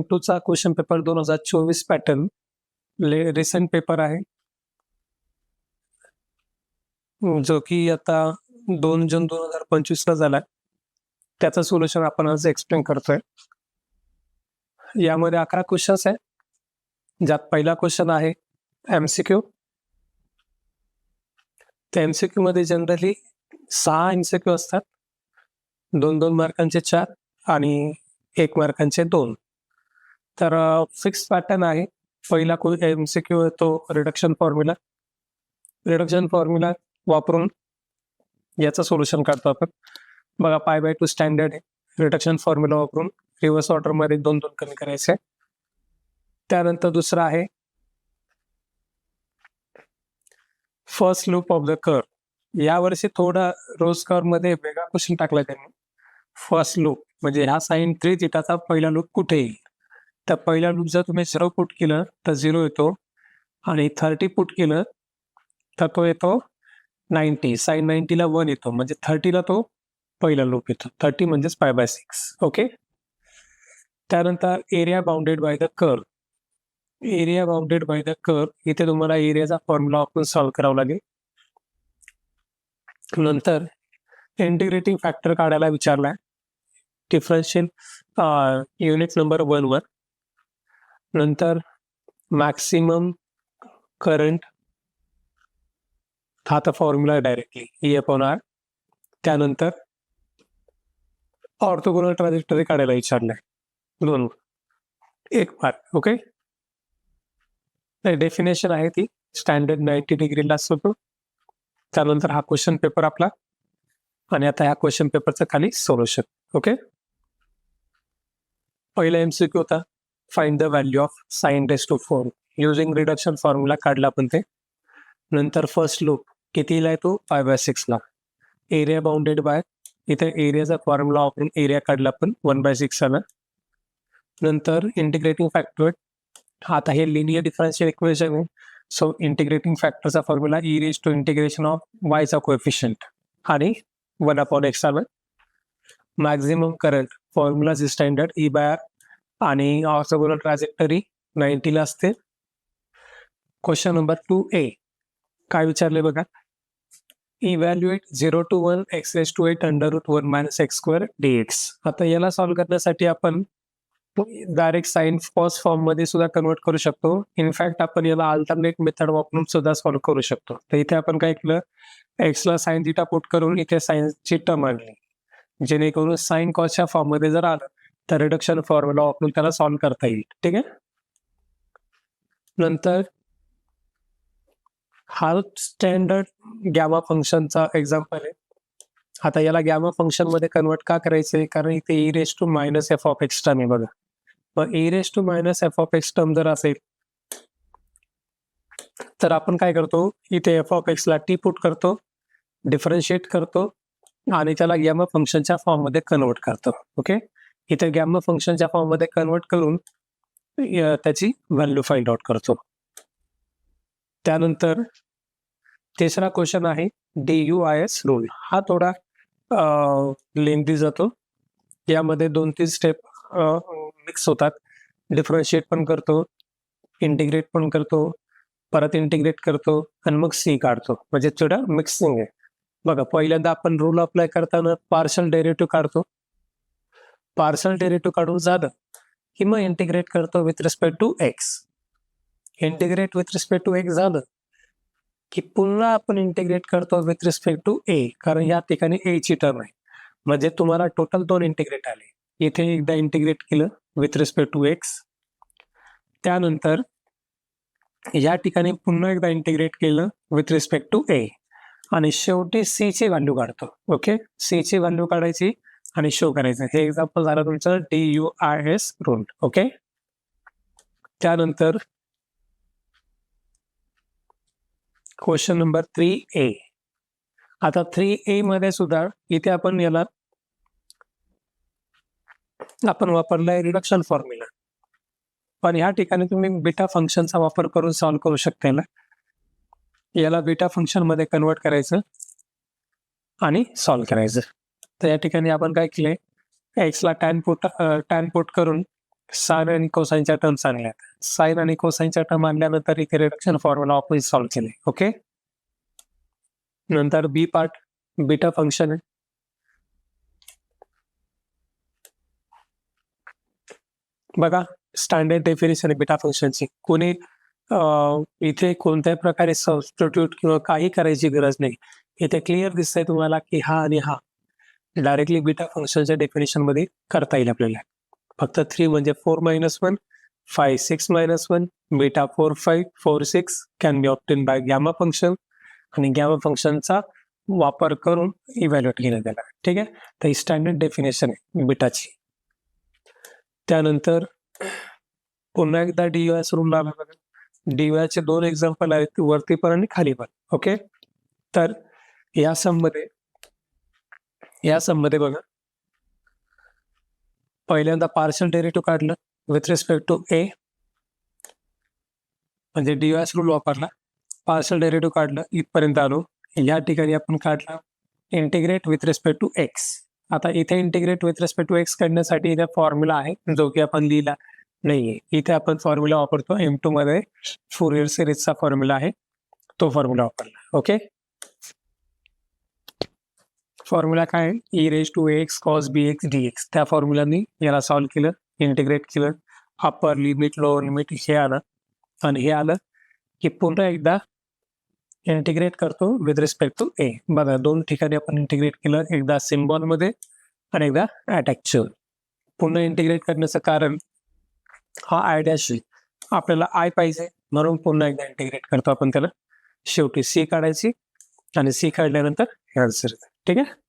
M2 चा question paper 2024 pattern recent paper आहे, जो की आता 2 जून 2025 ला झाला. त्याचं सोल्युशन आपण आज एक्सप्लेन करतोय. यामध्ये 11 क्वेश्चन्स आहेत, ज्यात पहिला क्वेश्चन आहे एमसीक्यू. त्या एमसीक्यू मध्ये जनरली 6 एमसीक्यू असतात, 2-2 मार्कांचे 4 आणि 1 मार्कांचे 2. तर फिक्स पॅटर्न आहे. पहिला एमसीक्यू तो रिडक्शन फॉर्म्युला. रिडक्शन फॉर्म्युला वापरून याचं सोल्युशन काढतो आपण. बघा π/2 स्टँडर्ड आहे. रिडक्शन फॉर्म्युला वापरून रिव्हर्स ऑर्डर मध्ये 2-2 कमी करायचे. त्यानंतर दुसरा आहे first loop of the curve. यावर्षी थोडा रोज कर्व मध्ये वेगळा क्वेश्चन टाकला त्यांनी. फर्स्ट लूप म्हणजे ह्या sin 3 थिटाचा पहिला लूप कुठे येईल. तर पहिला लूप जर तुम्ही 0 पुट केलं तर 0 येतो आणि 30 पुट केलं तर तो येतो 90. sin 90 ला 1 येतो, म्हणजे 30 ला तो पहिला लूप येतो. 30 म्हणजेच π/6. ओके. त्यानंतर area bounded by the curve. Area bounded by the curve, इथे तुम्हाला एरियाचा फॉर्म्युला वापरून सॉल्व्ह करावा लागेल. नंतर इंटिग्रेटिंग फॅक्टर काढायला विचारलाय डिफरन्शियल युनिट नंबर 1 वर. नंतर मॅक्सिमम करंट, हा तर फॉर्म्युला डायरेक्टली E/R. त्यानंतर ऑर्थोगोनल ट्रॅजेक्टरी काढायला विचारलाय 2 1 मार्क. ओके. डेफिनेशन आहे ती स्टँडर्ड 90 डिग्रीला असतो. त्यानंतर हा क्वेश्चन पेपर आपला, आणि आता ह्या क्वेश्चन पेपरचं खाली सोल्युशन. ओके. पहिला एमसीक्यू होता find the value of sin raised to 4 using reduction formula काढला आपण ते. नंतर फर्स्ट लूप कितीला येतो π/6 ला. एरिया बाउंडेड बाय, इथे एरियाचा फॉर्म्युला वापरून एरिया काढला आपण 1/6 आला. नंतर इंटिग्रेटिंग फॅक्टर, आता हे लिनियर डिफरन्शियल इक्वेशन आहे. सो इंटिग्रेटिंग फॅक्टरचा फॉर्म्युला e⁻⁴ ऑफ y चा कोएफिशियंट आणि 1/x आला. Maximum current formula standard E/R आणि ऑर्थोगोनल ट्रॅजेक्टरी 90 ला असते. क्वेश्चन नंबर 2A काय विचारले बघा. Evaluate 0 to 1 x⁸ √1 - x² dx. आता याला सॉल्व्ह करण्यासाठी आपण डायरेक्ट साइन कॉस फॉर्म मध्ये सुद्धा कन्वर्ट करू शकतो. इनफॅक्ट आपण याला अल्टरनेट मेथड वापरून सुद्धा सॉल्व्ह करू शकतो. तर इथे आपण काय केलं, एक्स ला साइन थिटा पुट करून इथे साइनची टर्म आणली, जेणेकरून साइन कॉसच्या फॉर्म मध्ये जर आलं तर रिडक्शन फॉर्म्युला वापरून त्याला सॉल्व्ह करता येईल. ठीक आहे. नंतर हा स्टँडर्ड गॅमा फंक्शनचा एक्झाम्पल आहे. आता याला गॅमा फंक्शन मध्ये कन्वर्ट का करायचंय, कारण इथे e⁻⁻f(x) टर्म आहे बघा. मग e⁻⁻f(x) टर्म जर असेल तर आपण काय करतो, इथे f(x) ला t पुट करतो, डिफरन्शिएट करतो आणि त्याला गॅमा फंक्शनच्या फॉर्म मध्ये कन्वर्ट करतो. ओके. इथे गॅमा फंक्शनच्या फॉर्म मध्ये कन्वर्ट करून त्याची व्हॅल्यू फाइंड आउट करतो. त्यानंतर तिसरा क्वेश्चन आहे DUIS रूल. हा थोडा लेंथी जातो. यामध्ये 2-3 स्टेप मिक्स होतात. डिफरन्शिएट पण करतो, इंटिग्रेट पण करतो, परत इंटिग्रेट करतो आणि मग सी काढतो, म्हणजे थोडं मिक्सिंग आहे. बघा, पहिल्यांदा आपण रूल अप्लाय करताना पार्शल डेरिव्हेटिव्ह काढतो. पार्शल डेरिव्हेटिव्ह काढून झालं की मग इंटिग्रेट करतो with respect to X. Integrate with respect to X झालं की पुन्हा आपण इंटिग्रेट करतो विथ रिस्पेक्ट टू ए, कारण या ठिकाणी ए ची टर्म आहे. म्हणजे तुम्हाला टोटल 2 इंटिग्रेट आले. इथे एकदा इंटिग्रेट केलं विथ रिस्पेक्ट टू एक्स, त्यानंतर या ठिकाणी पुन्हा एकदा इंटिग्रेट केलं विथ रिस्पेक्ट टू ए, आणि शेवटी सी ची व्हॅल्यू काढतो. ओके. सी ची व्हॅल्यू काढायची आणि शो करायचं. हे एक्झाम्पल झालं तुमचं DUIS रूल. ओके. त्यानंतर क्वेश्चन नंबर 3A. आता 3A मध्ये सुद्धा इथे आपण याला वापरलाय रिडक्शन फॉर्म्युला, पण या ठिकाणी तुम्ही बीटा फंक्शनचा वापर करून सॉल्व्ह करू शकता. याला बीटा फंक्शन मध्ये कन्वर्ट करायचं आणि सॉल्व्ह करायचं. तर या ठिकाणी आपण काय केलंय, एक्स ला टॅन पुट करून साइन आणि कोसाईनच्या टर्म्स आणल्या. साइन आणि कोसाईनच्या टर्म आणल्यानंतर इथे रिडक्शन फॉर्म्युला वापरून सॉल्व्ह केले. ओके. नंतर बी पार्ट बीटा फंक्शन आहे. बघा स्टँडर्ड डेफिनेशन आहे बीटा फंक्शनची. कोणी इथे कोणत्याही प्रकारे सबस्टिट्यूट किंवा काही करायची गरज नाही. इथे क्लिअर दिसतंय तुम्हाला की हा आणि हा डायरेक्टली बीटा फंक्शनच्या डेफिनेशन मध्ये करता येईल आपल्याला. फक्त 3 म्हणजे 4 - 1, 5 6 - 1, beta 4 5 4 6 can be obtain by gamma function आणि गॅमा फंक्शनचा वापर करून इव्हॅल्युएट केलं त्याला. ठीक आहे. तर ही स्टँडर्ड डेफिनेशन आहे बीटाची. त्यानंतर पुन्हा एकदा डीयूएस रूल लागला बघा. डीयूएसचे 2 एक्झाम्पल आहेत, वरती पण आणि खाली पण. ओके. तर या सम मध्ये बघा पहिल्यांदा पार्शियल डेरिव्हेटिव्ह काढलं विथ रिस्पेक्ट टू ए, म्हणजे डीयूएस रूल वापरला, पार्शियल डेरिव्हेटिव्ह काढलं, इथपर्यंत आलो. या ठिकाणी आपण काढला integrate with respect to X. आता इथे integrate with respect to X काढण्यासाठी इथे फॉर्म्युला आहे जो की आपण लिहिला नाहीये. इथे आपण फॉर्म्युला वापरतो M2 मध्ये फुरियर सिरीजचा फॉर्म्युला आहे, तो फॉर्म्युला वापरला. ओके. फॉर्म्युला काय आहे? e⁻x cos bx dx. त्या फॉर्म्युलानी याला सॉल्व्ह केलं, इंटिग्रेट केलं. अप्पर लिमिट लोअर लिमिट हे आलं आणि हे आलं की पुन्हा एकदा इंटिग्रेट करतो विथ रिस्पेक्ट टू ए. बघा 2 ठिकाणी आपण इंटिग्रेट केलं, एकदा सिम्बॉल मध्ये आणि एकदा ॲट ॲक्च्युअल. पुन्हा इंटिग्रेट करण्याचं कारण हा आय डॅश आपल्याला आय पाहिजे म्हणून पुन्हा एकदा इंटिग्रेट करतो आपण त्याला. शेवटी सी काढायची आणि सी काढल्यानंतर आन्सर. ठीक आहे.